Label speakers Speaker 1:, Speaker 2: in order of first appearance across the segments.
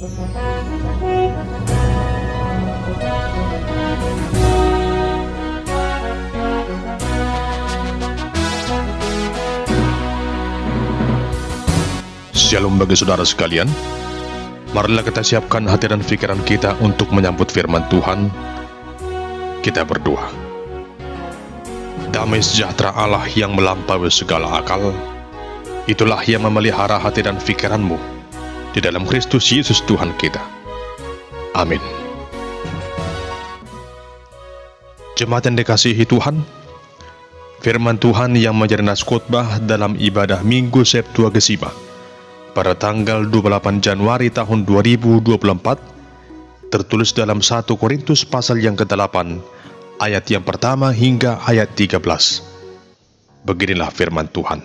Speaker 1: Shalom bagi saudara sekalian. Marilah kita siapkan hati dan pikiran kita untuk menyambut firman Tuhan. Kita berdoa. Damai sejahtera Allah yang melampaui segala akal, itulah yang memelihara hati dan pikiranmu di dalam Kristus Yesus Tuhan kita. Amin. Jemaat yang dikasihi Tuhan, firman Tuhan yang menjadi nas khotbah dalam ibadah Minggu Septuagesima pada tanggal 28 Januari tahun 2024 tertulis dalam 1 Korintus pasal yang ke-8 ayat yang pertama hingga ayat 13. Beginilah firman Tuhan.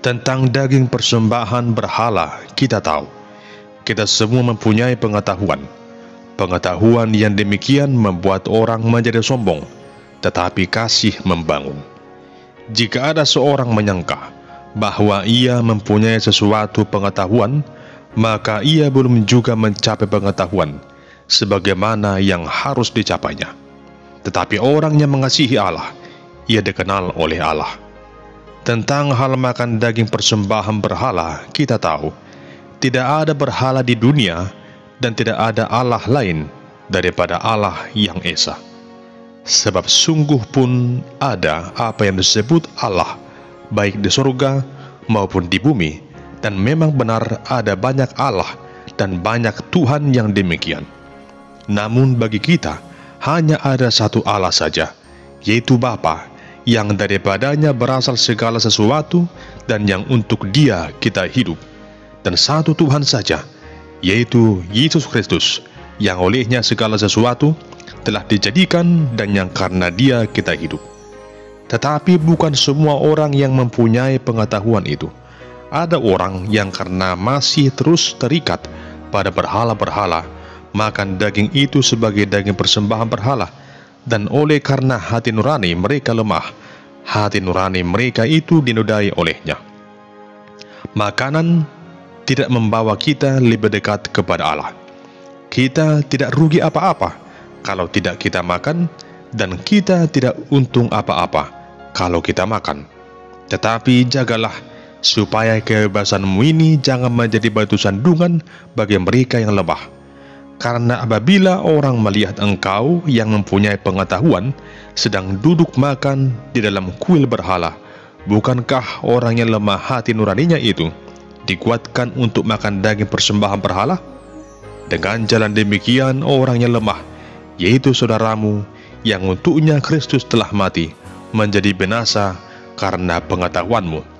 Speaker 1: Tentang daging persembahan berhala kita tahu, kita semua mempunyai pengetahuan. Pengetahuan yang demikian membuat orang menjadi sombong, tetapi kasih membangun. Jika ada seorang menyangka bahwa ia mempunyai sesuatu pengetahuan, maka ia belum juga mencapai pengetahuan sebagaimana yang harus dicapainya. Tetapi orang yang mengasihi Allah, ia dikenal oleh Allah. Tentang hal makan daging persembahan berhala, kita tahu, tidak ada berhala di dunia dan tidak ada Allah lain daripada Allah yang Esa. Sebab sungguh pun ada apa yang disebut Allah, baik di surga maupun di bumi, dan memang benar ada banyak Allah dan banyak Tuhan yang demikian. Namun bagi kita hanya ada satu Allah saja, yaitu Bapa, yang daripadanya berasal segala sesuatu dan yang untuk Dia kita hidup, dan satu Tuhan saja, yaitu Yesus Kristus, yang olehnya segala sesuatu telah dijadikan dan yang karena Dia kita hidup. Tetapi bukan semua orang yang mempunyai pengetahuan itu. Ada orang yang karena masih terus terikat pada berhala-berhala, makan daging itu sebagai daging persembahan berhala, dan oleh karena hati nurani mereka lemah, hati nurani mereka itu dinodai olehnya. Makanan tidak membawa kita lebih dekat kepada Allah. Kita tidak rugi apa-apa kalau tidak kita makan, dan kita tidak untung apa-apa kalau kita makan. Tetapi jagalah supaya kebebasanmu ini jangan menjadi batu sandungan bagi mereka yang lemah. Karena apabila orang melihat engkau yang mempunyai pengetahuan sedang duduk makan di dalam kuil berhala, bukankah orang yang lemah hati nuraninya itu dikuatkan untuk makan daging persembahan berhala? Dengan jalan demikian orang yang lemah, yaitu saudaramu yang untuknya Kristus telah mati, menjadi binasa karena pengetahuanmu.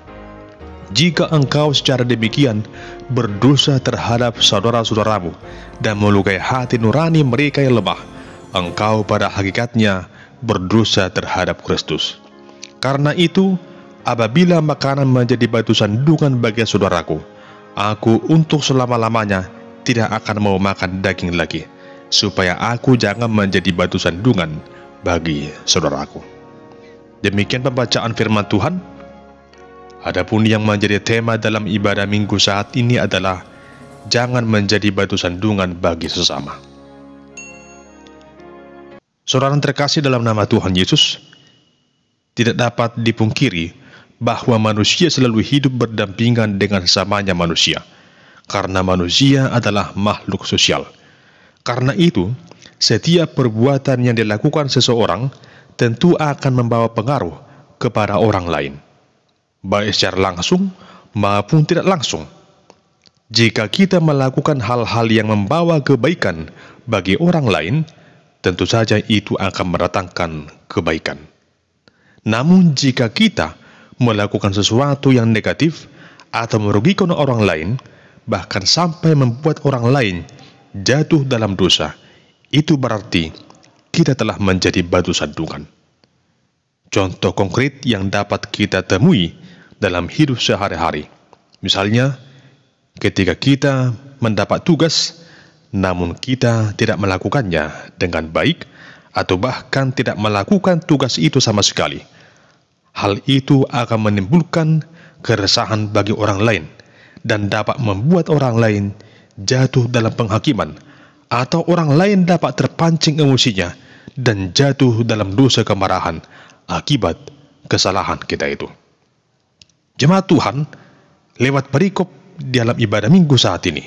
Speaker 1: Jika engkau secara demikian berdosa terhadap saudara-saudaramu dan melukai hati nurani mereka yang lemah, engkau pada hakikatnya berdosa terhadap Kristus. Karena itu, apabila makanan menjadi batu sandungan bagi saudaraku, aku untuk selama-lamanya tidak akan mau makan daging lagi, supaya aku jangan menjadi batu sandungan bagi saudaraku. Demikian pembacaan firman Tuhan. Adapun yang menjadi tema dalam ibadah minggu saat ini adalah jangan menjadi batu sandungan bagi sesama. Saudara terkasih dalam nama Tuhan Yesus, tidak dapat dipungkiri bahwa manusia selalu hidup berdampingan dengan sesamanya manusia, karena manusia adalah makhluk sosial. Karena itu, setiap perbuatan yang dilakukan seseorang tentu akan membawa pengaruh kepada orang lain, baik secara langsung maupun tidak langsung. Jika kita melakukan hal-hal yang membawa kebaikan bagi orang lain, tentu saja itu akan mendatangkan kebaikan. Namun jika kita melakukan sesuatu yang negatif atau merugikan orang lain, bahkan sampai membuat orang lain jatuh dalam dosa, itu berarti kita telah menjadi batu sandungan. Contoh konkret yang dapat kita temui dalam hidup sehari-hari. Misalnya, ketika kita mendapat tugas, namun kita tidak melakukannya dengan baik, atau bahkan tidak melakukan tugas itu sama sekali. Hal itu akan menimbulkan keresahan bagi orang lain, dan dapat membuat orang lain jatuh dalam penghakiman, atau orang lain dapat terpancing emosinya dan jatuh dalam dosa kemarahan akibat kesalahan kita itu. Jemaat Tuhan, lewat perikop di dalam ibadah minggu saat ini,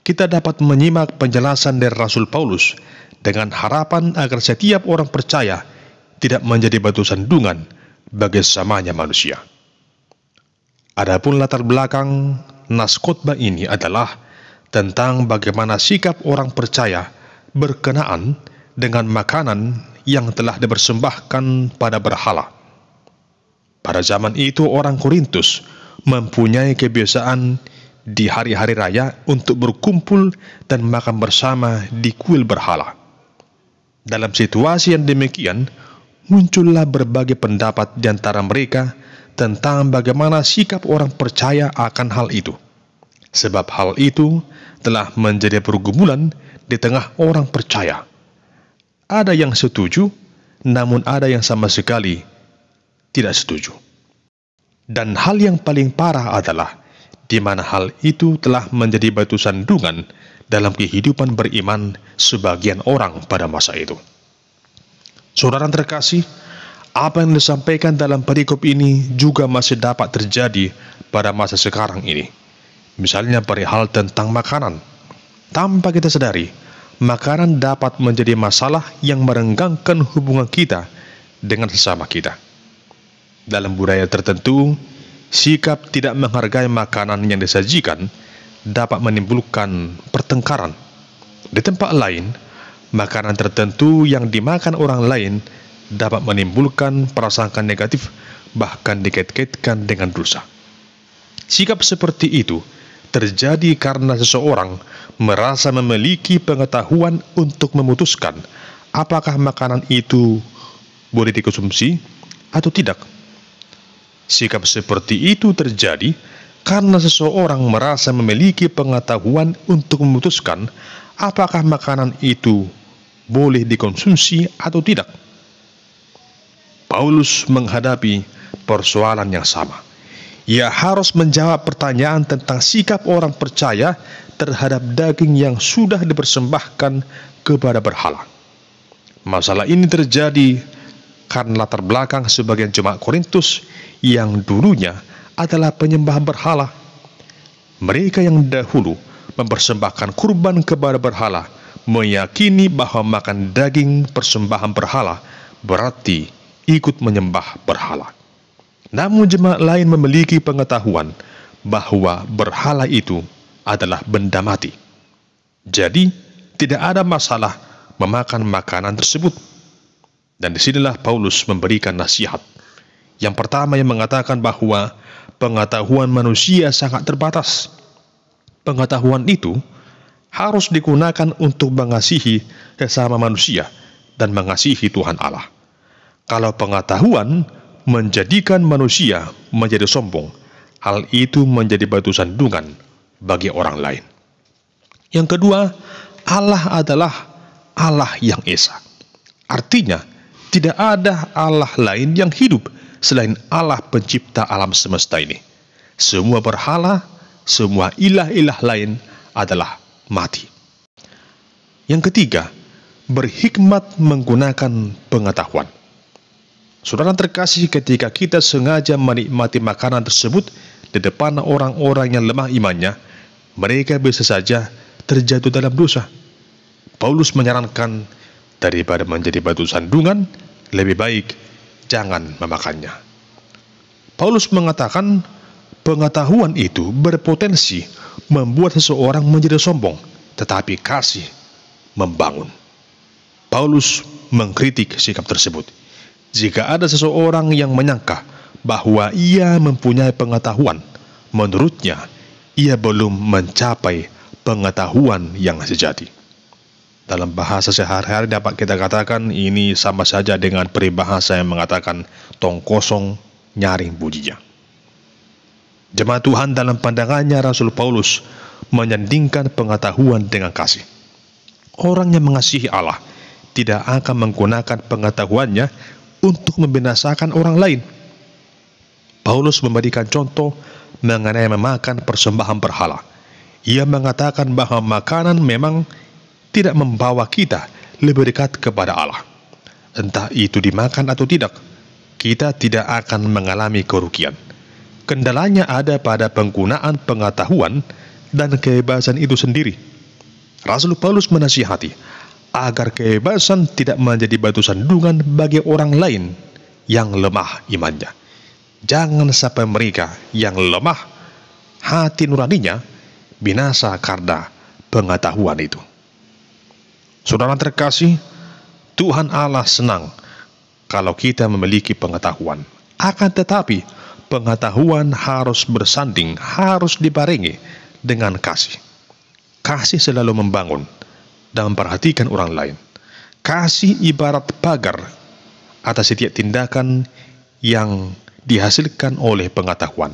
Speaker 1: kita dapat menyimak penjelasan dari Rasul Paulus dengan harapan agar setiap orang percaya tidak menjadi batu sandungan bagi sesamanya manusia. Adapun latar belakang nas khotbah ini adalah tentang bagaimana sikap orang percaya berkenaan dengan makanan yang telah dipersembahkan pada berhala. Pada zaman itu orang Korintus mempunyai kebiasaan di hari-hari raya untuk berkumpul dan makan bersama di kuil berhala. Dalam situasi yang demikian, muncullah berbagai pendapat di antara mereka tentang bagaimana sikap orang percaya akan hal itu. Sebab hal itu telah menjadi pergumulan di tengah orang percaya. Ada yang setuju, namun ada yang sama sekali tidak setuju. Dan hal yang paling parah adalah di mana hal itu telah menjadi batu sandungan dalam kehidupan beriman sebagian orang pada masa itu. Saudara terkasih, apa yang disampaikan dalam perikop ini juga masih dapat terjadi pada masa sekarang ini. Misalnya perihal tentang makanan. Tanpa kita sadari, makanan dapat menjadi masalah yang merenggangkan hubungan kita dengan sesama kita. Dalam budaya tertentu, sikap tidak menghargai makanan yang disajikan dapat menimbulkan pertengkaran. Di tempat lain, makanan tertentu yang dimakan orang lain dapat menimbulkan prasangka negatif, bahkan dikait-kaitkan dengan dosa. Sikap seperti itu terjadi karena seseorang merasa memiliki pengetahuan untuk memutuskan apakah makanan itu boleh dikonsumsi atau tidak. Sikap seperti itu terjadi karena seseorang merasa memiliki pengetahuan untuk memutuskan apakah makanan itu boleh dikonsumsi atau tidak. Paulus menghadapi persoalan yang sama. Ia harus menjawab pertanyaan tentang sikap orang percaya terhadap daging yang sudah dipersembahkan kepada berhala. Masalah ini terjadi karena latar belakang sebagian jemaat Korintus yang dulunya adalah penyembah berhala. Mereka yang dahulu mempersembahkan kurban kepada berhala meyakini bahwa makan daging persembahan berhala berarti ikut menyembah berhala. Namun jemaat lain memiliki pengetahuan bahwa berhala itu adalah benda mati. Jadi tidak ada masalah memakan makanan tersebut. Dan disinilah Paulus memberikan nasihat. Yang pertama yang mengatakan bahwa pengetahuan manusia sangat terbatas. Pengetahuan itu harus digunakan untuk mengasihi sesama manusia dan mengasihi Tuhan Allah. Kalau pengetahuan menjadikan manusia menjadi sombong, hal itu menjadi batu sandungan bagi orang lain. Yang kedua, Allah adalah Allah yang esa. Artinya, tidak ada Allah lain yang hidup selain Allah pencipta alam semesta ini. Semua berhala, semua ilah-ilah lain adalah mati. Yang ketiga, berhikmat menggunakan pengetahuan. Saudara terkasih, ketika kita sengaja menikmati makanan tersebut di depan orang-orang yang lemah imannya, mereka bisa saja terjatuh dalam dosa. Paulus menyarankan, daripada menjadi batu sandungan, lebih baik jangan memakannya. Paulus mengatakan pengetahuan itu berpotensi membuat seseorang menjadi sombong, tetapi kasih membangun. Paulus mengkritik sikap tersebut. Jika ada seseorang yang menyangka bahwa ia mempunyai pengetahuan, menurutnya ia belum mencapai pengetahuan yang sejati. Dalam bahasa sehari-hari dapat kita katakan ini sama saja dengan peribahasa yang mengatakan tong kosong nyaring bunyinya. Jemaat Tuhan, dalam pandangannya Rasul Paulus menyandingkan pengetahuan dengan kasih. Orang yang mengasihi Allah tidak akan menggunakan pengetahuannya untuk membinasakan orang lain. Paulus memberikan contoh mengenai memakan persembahan berhala. Ia mengatakan bahwa makanan memang tidak membawa kita lebih dekat kepada Allah. Entah itu dimakan atau tidak, kita tidak akan mengalami kerugian. Kendalanya ada pada penggunaan pengetahuan dan kebebasan itu sendiri. Rasul Paulus menasihati agar kebebasan tidak menjadi batu sandungan bagi orang lain yang lemah imannya. Jangan sampai mereka yang lemah hati nuraninya binasa karena pengetahuan itu. Saudara terkasih, Tuhan Allah senang kalau kita memiliki pengetahuan. Akan tetapi, pengetahuan harus bersanding, harus dibarengi dengan kasih. Kasih selalu membangun dan memperhatikan orang lain. Kasih ibarat pagar atas setiap tindakan yang dihasilkan oleh pengetahuan.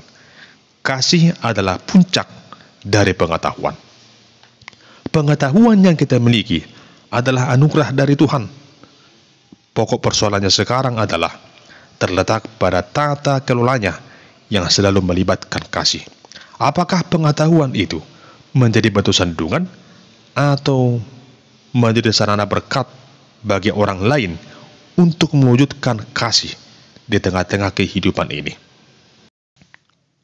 Speaker 1: Kasih adalah puncak dari pengetahuan. Pengetahuan yang kita miliki adalah anugerah dari Tuhan. Pokok persoalannya sekarang adalah terletak pada tata kelolanya yang selalu melibatkan kasih. Apakah pengetahuan itu menjadi batu sandungan atau menjadi sarana berkat bagi orang lain untuk mewujudkan kasih di tengah-tengah kehidupan ini?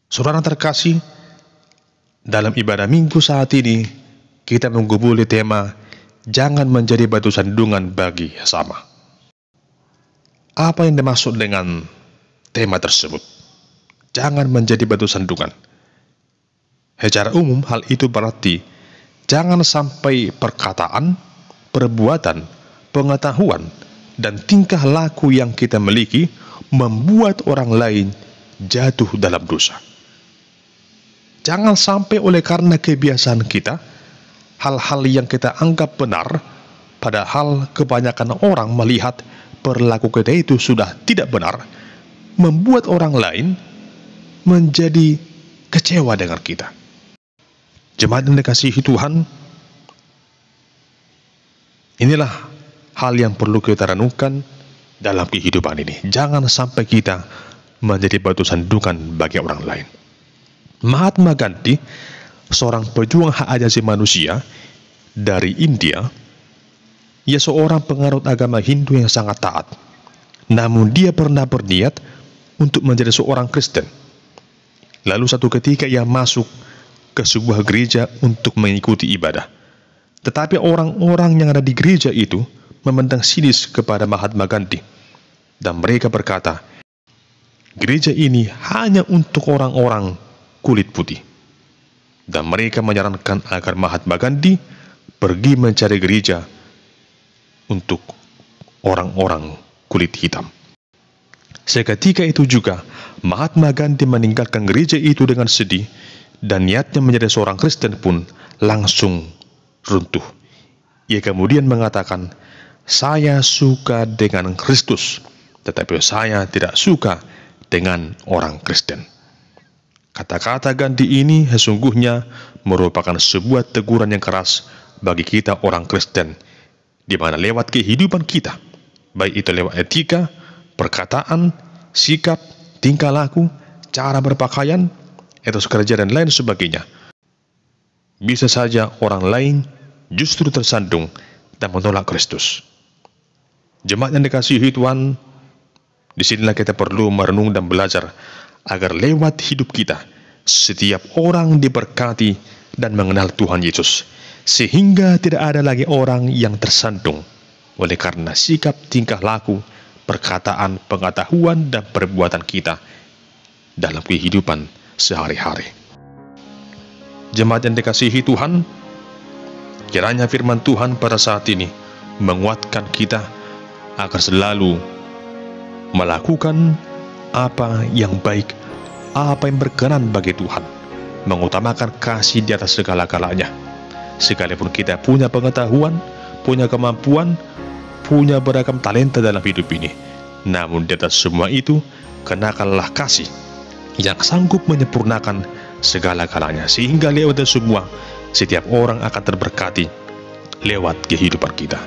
Speaker 1: Saudara terkasih, dalam ibadah minggu saat ini kita menggubuli tema jangan menjadi batu sandungan bagi sesama. Apa yang dimaksud dengan tema tersebut? Jangan menjadi batu sandungan. Secara umum hal itu berarti jangan sampai perkataan, perbuatan, pengetahuan, dan tingkah laku yang kita miliki membuat orang lain jatuh dalam dosa. Jangan sampai oleh karena kebiasaan kita, hal-hal yang kita anggap benar, padahal kebanyakan orang melihat perilaku kita itu sudah tidak benar, membuat orang lain menjadi kecewa dengan kita. Jemaat yang dikasihi Tuhan, inilah hal yang perlu kita renungkan dalam kehidupan ini. Jangan sampai kita menjadi batu sandungan bagi orang lain. Mahatma Gandhi, seorang pejuang hak asasi manusia dari India, ia seorang penganut agama Hindu yang sangat taat. Namun dia pernah berniat untuk menjadi seorang Kristen. Lalu satu ketika ia masuk ke sebuah gereja untuk mengikuti ibadah. Tetapi orang-orang yang ada di gereja itu memandang sinis kepada Mahatma Gandhi. Dan mereka berkata, gereja ini hanya untuk orang-orang kulit putih. Dan mereka menyarankan agar Mahatma Gandhi pergi mencari gereja untuk orang-orang kulit hitam. Seketika itu juga Mahatma Gandhi meninggalkan gereja itu dengan sedih, dan niatnya menjadi seorang Kristen pun langsung runtuh. Ia kemudian mengatakan, saya suka dengan Kristus, tetapi saya tidak suka dengan orang Kristen. Kata-kata Gandhi ini sesungguhnya merupakan sebuah teguran yang keras bagi kita orang Kristen, di mana lewat kehidupan kita, baik itu lewat etika, perkataan, sikap, tingkah laku, cara berpakaian, etos kerja dan lain sebagainya, bisa saja orang lain justru tersandung dan menolak Kristus. Jemaat yang dikasihi Tuhan, disinilah kita perlu merenung dan belajar agar lewat hidup kita, setiap orang diberkati dan mengenal Tuhan Yesus, sehingga tidak ada lagi orang yang tersandung oleh karena sikap, tingkah laku, perkataan, pengetahuan, dan perbuatan kita dalam kehidupan sehari-hari. Jemaat yang dikasihi Tuhan, kiranya firman Tuhan pada saat ini menguatkan kita agar selalu melakukan apa yang baik, apa yang berkenan bagi Tuhan, mengutamakan kasih di atas segala-galanya. Sekalipun kita punya pengetahuan, punya kemampuan, punya beragam talenta dalam hidup ini, namun di atas semua itu, kenakanlah kasih yang sanggup menyempurnakan segala-galanya, sehingga lewat semua, setiap orang akan terberkati lewat kehidupan kita.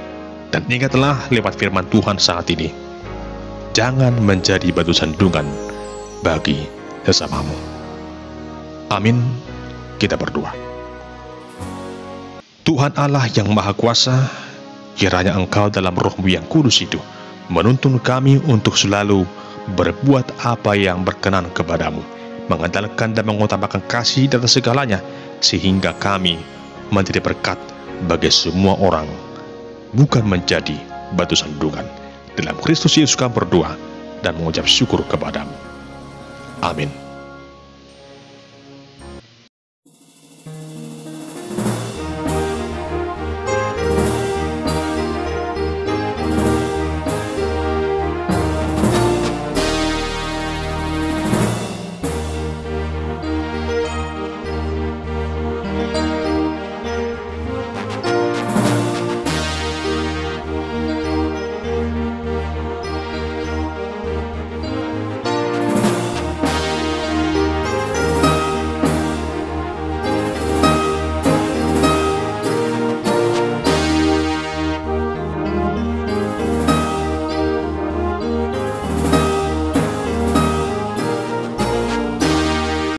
Speaker 1: Dan ingatlah lewat firman Tuhan saat ini, jangan menjadi batu sandungan bagi sesamamu. Amin. Kita berdoa. Tuhan Allah yang Maha Kuasa, kiranya Engkau dalam Roh-Mu yang kudus itu menuntun kami untuk selalu berbuat apa yang berkenan kepadamu, mengandalkan dan mengutamakan kasih di atas segalanya, sehingga kami menjadi berkat bagi semua orang, bukan menjadi batu sandungan. Dalam Kristus Yesus kami berdoa dan mengucap syukur kepadamu. Amin.